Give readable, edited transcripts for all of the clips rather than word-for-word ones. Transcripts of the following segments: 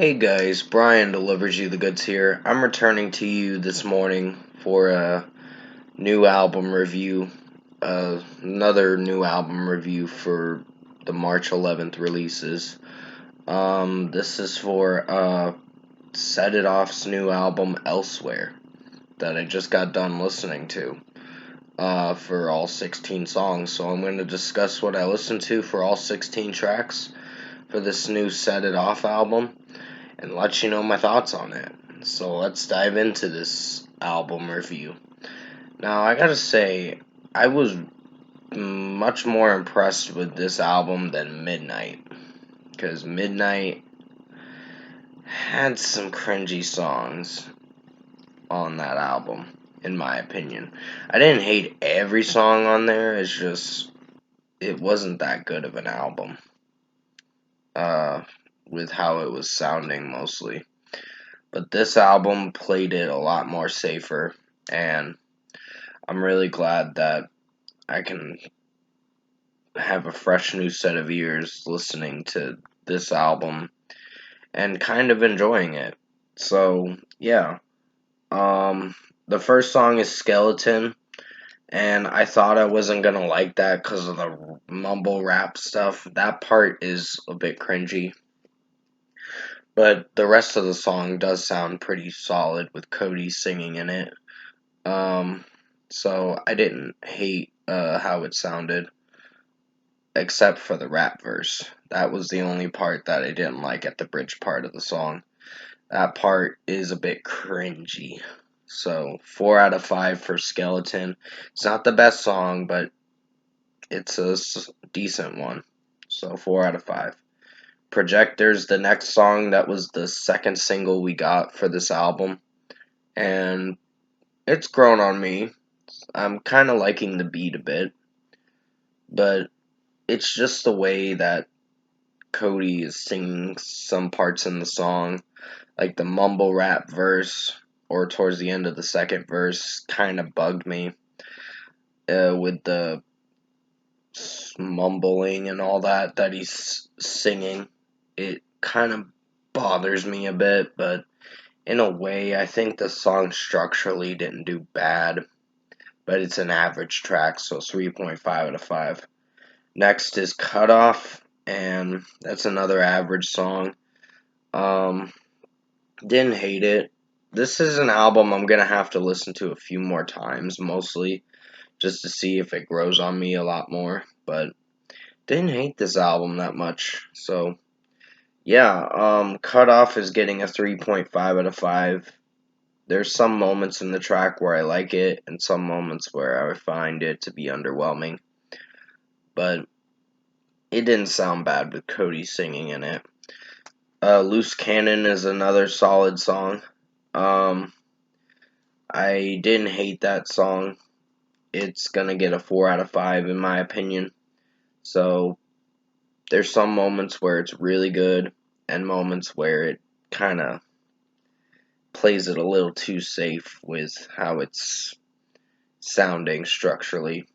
Hey guys, Brian delivers you the goods here. I'm returning to you this morning for a new album review, another new album review for the March 11th releases. This is for Set It Off's new album Elsewhere that I just got done listening to for all 16 songs. So I'm going to discuss what I listened to for all 16 tracks for this new Set It Off album and let you know my thoughts on it. So let's dive into this album review. Now, I gotta say, I was much more impressed with this album than Midnight, because Midnight had some cringy songs on that album, in my opinion. I didn't hate every song on there, it's just, it wasn't that good of an album, with how it was sounding mostly. But this album played it a lot more safer, and I'm really glad that I can have a fresh new set of ears listening to this album and kind of enjoying it. So, yeah. The first song is Skeleton, and I thought I wasn't gonna like that because of the mumble rap stuff. That part is a bit cringy. But the rest of the song does sound pretty solid with Cody singing in it. So I didn't hate how it sounded, except for the rap verse. That was the only part that I didn't like at the bridge part of the song. That part is a bit cringy. So 4 out of 5 for Skeleton. It's not the best song, but it's a decent one. So 4 out of 5. Projectors, the next song, that was the second single we got for this album, and it's grown on me. I'm kind of liking the beat a bit, but it's just the way that Cody is singing some parts in the song, like the mumble rap verse or towards the end of the second verse, kind of bugged me with the mumbling and all that he's singing. It kind of bothers me a bit, but in a way, I think the song structurally didn't do bad, but it's an average track, so 3.5 out of 5. Next is Cutoff, and that's another average song. Didn't hate it. This is an album I'm gonna have to listen to a few more times, mostly, just to see if it grows on me a lot more, but didn't hate this album that much, so yeah, Cutoff is getting a 3.5 out of 5. There's some moments in the track where I like it, and some moments where I find it to be underwhelming. But it didn't sound bad with Cody singing in it. Loose Cannon is another solid song. I didn't hate that song. It's gonna get a 4 out of 5 in my opinion. So there's some moments where it's really good, and moments where it kind of plays it a little too safe with how it's sounding structurally.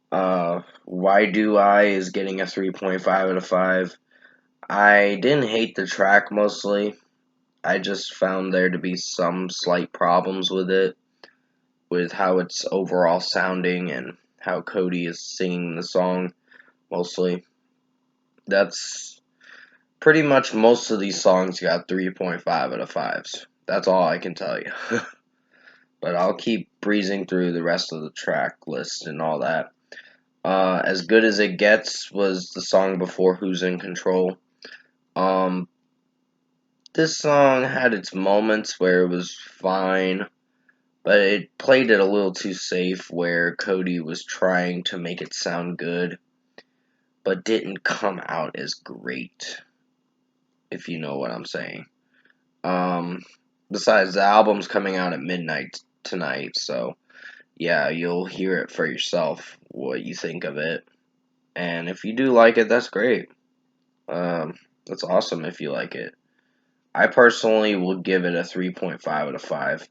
Why Do I is getting a 3.5 out of 5. I didn't hate the track mostly. I just found there to be some slight problems with it, with how it's overall sounding and how Cody is singing the song mostly. That's pretty much most of these songs got 3.5 out of 5s. That's all I can tell you. But I'll keep breezing through the rest of the track list and all that. As Good as It Gets was the song before Who's in Control. Um, this song had its moments where it was fine, but it played it a little too safe where Cody was trying to make it sound good, but didn't come out as great, if you know what I'm saying. Um, Besides, the album's coming out at midnight tonight, so yeah, you'll hear it for yourself what you think of it. And if you do like it, that's great. That's awesome if you like it. I personally will give it a 3.5 out of 5.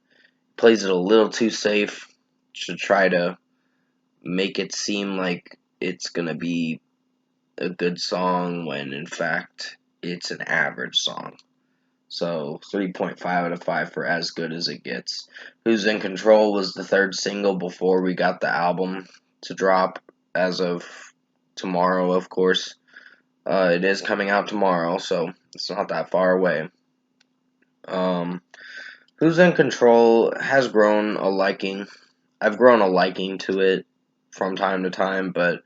Plays it a little too safe to try to make it seem like it's gonna be a good song when in fact it's an average song. So 3.5 out of 5 for As Good as It Gets. Who's in Control was the third single before we got the album to drop as of tomorrow, of course. It is coming out tomorrow, so it's not that far away. Who's in Control has grown a liking. I've grown a liking to it from time to time, but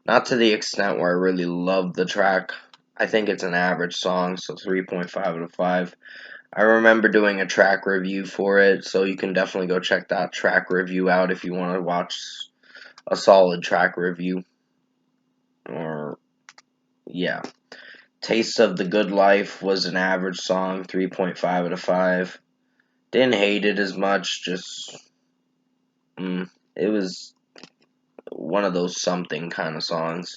not to the extent where I really love the track. I think it's an average song, so 3.5 out of 5. I remember doing a track review for it, so you can definitely go check that track review out if you want to watch a solid track review. Or, yeah. Taste of the Good Life was an average song, 3.5 out of 5. Didn't hate it as much, just, it was one of those something kind of songs.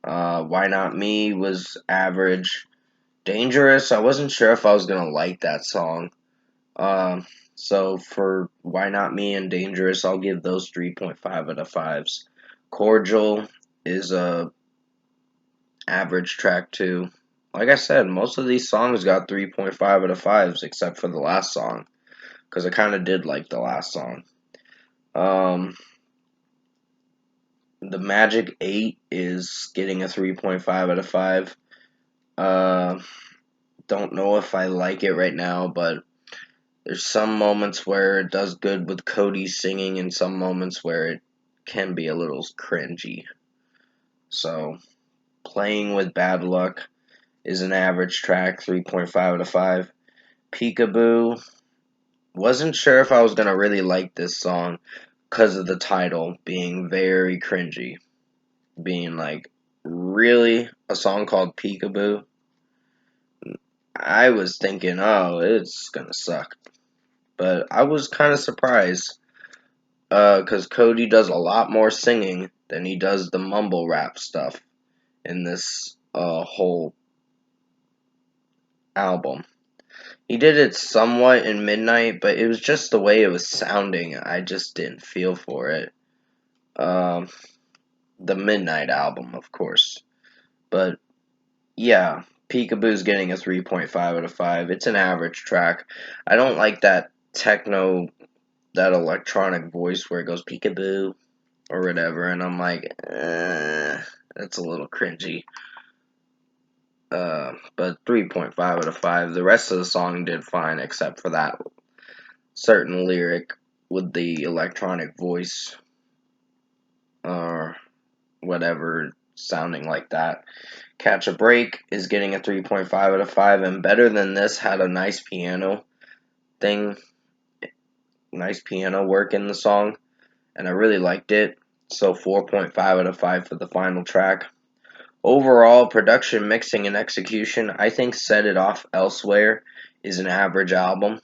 Why Not Me was average. Dangerous, I wasn't sure if I was going to like that song. So for Why Not Me and Dangerous, I'll give those 3.5 out of 5s. Cordial is a average track too. Like I said, most of these songs got 3.5 out of 5s except for the last song, because I kind of did like the last song. The Magic 8 is getting a 3.5 out of 5. Don't know if I like it right now, but there's some moments where it does good with Cody singing and some moments where it can be a little cringy. So, Playing with Bad Luck is an average track, 3.5 out of 5. Peekaboo, wasn't sure if I was going to really like this song because of the title being very cringy. Being like, really? A song called Peekaboo? I was thinking, oh, it's going to suck. But I was kind of surprised because Cody does a lot more singing than he does the mumble rap stuff in this whole album. He did it somewhat in Midnight, but it was just the way it was sounding. I just didn't feel for it. Um, the Midnight album, of course. But yeah, Peekaboo's getting a 3.5 out of 5. It's an average track. I don't like that techno, that electronic voice where it goes Peekaboo or whatever, and I'm like, that's a little cringy. But 3.5 out of 5. The rest of the song did fine, except for that certain lyric with the electronic voice, or whatever, sounding like that. Catch a Break is getting a 3.5 out of 5, and Better Than This had a nice piano thing, nice piano work in the song, and I really liked it. So 4.5 out of 5 for the final track. Overall, production, mixing, and execution, I think Set It Off Elsewhere is an average album.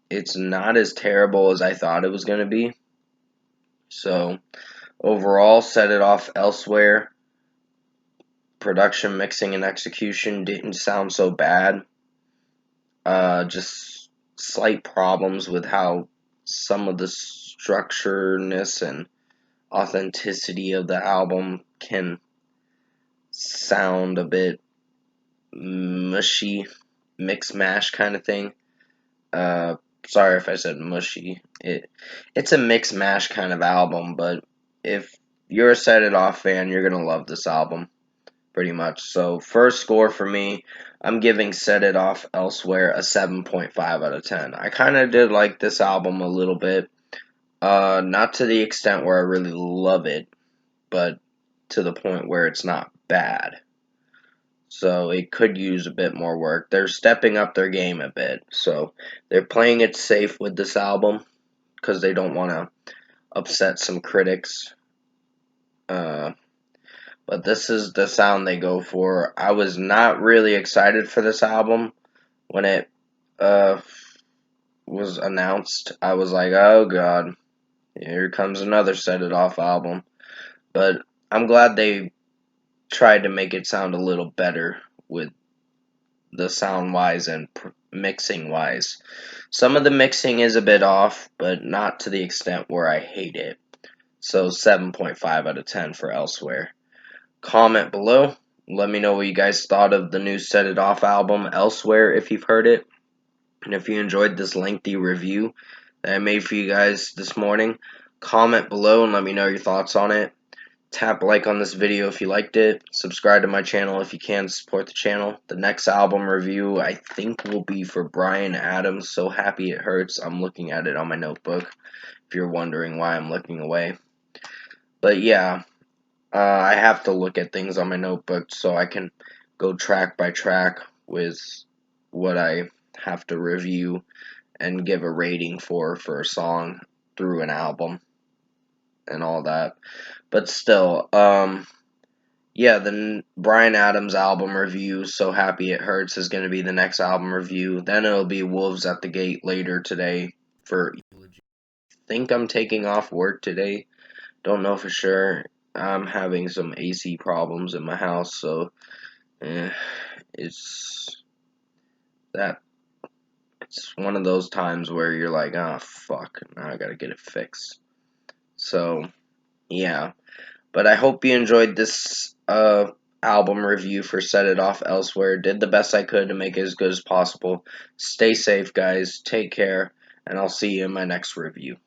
It's not as terrible as I thought it was going to be. So, overall, Set It Off Elsewhere, production, mixing, and execution didn't sound so bad. Just slight problems with how some of the structureness and authenticity of the album can sound a bit mushy, mix mash kind of thing. Sorry if I said mushy. It's a mix mash kind of album, but if you're a Set It Off fan, you're gonna love this album, pretty much. So first score for me, I'm giving Set It Off Elsewhere a 7.5 out of 10. I kind of did like this album a little bit. Not to the extent where I really love it, but to the point where it's not bad. So it could use a bit more work. They're stepping up their game a bit. So they're playing it safe with this album because they don't want to upset some critics. But this is the sound they go for. I was not really excited for this album when it was announced. I was like, oh god, here comes another Set It Off album. But I'm glad they tried to make it sound a little better with the sound wise and mixing wise. Some of the mixing is a bit off, but not to the extent where I hate it. So 7.5 out of 10 for Elsewhere. Comment below. Let me know what you guys thought of the new Set It Off album, Elsewhere, if you've heard it. And if you enjoyed this lengthy review that I made for you guys this morning, comment below and let me know your thoughts on it. Tap like on this video if you liked it. Subscribe to my channel if you can to support the channel. The next album review I think will be for Bryan Adams, So Happy It Hurts. I'm looking at it on my notebook if you're wondering why I'm looking away. But yeah, I have to look at things on my notebook so I can go track by track with what I have to review and give a rating for a song through an album and all that. But still, yeah, the Bryan Adams album review, So Happy It Hurts, is going to be the next album review. Then it'll be Wolves at the Gate later today for Eulogy. I think I'm taking off work today. Don't know for sure. I'm having some AC problems in my house, so it's that. It's one of those times where you're like, ah, fuck, now I gotta get it fixed. So, yeah. But I hope you enjoyed this album review for Set It Off Elsewhere. Did the best I could to make it as good as possible. Stay safe, guys. Take care. And I'll see you in my next review.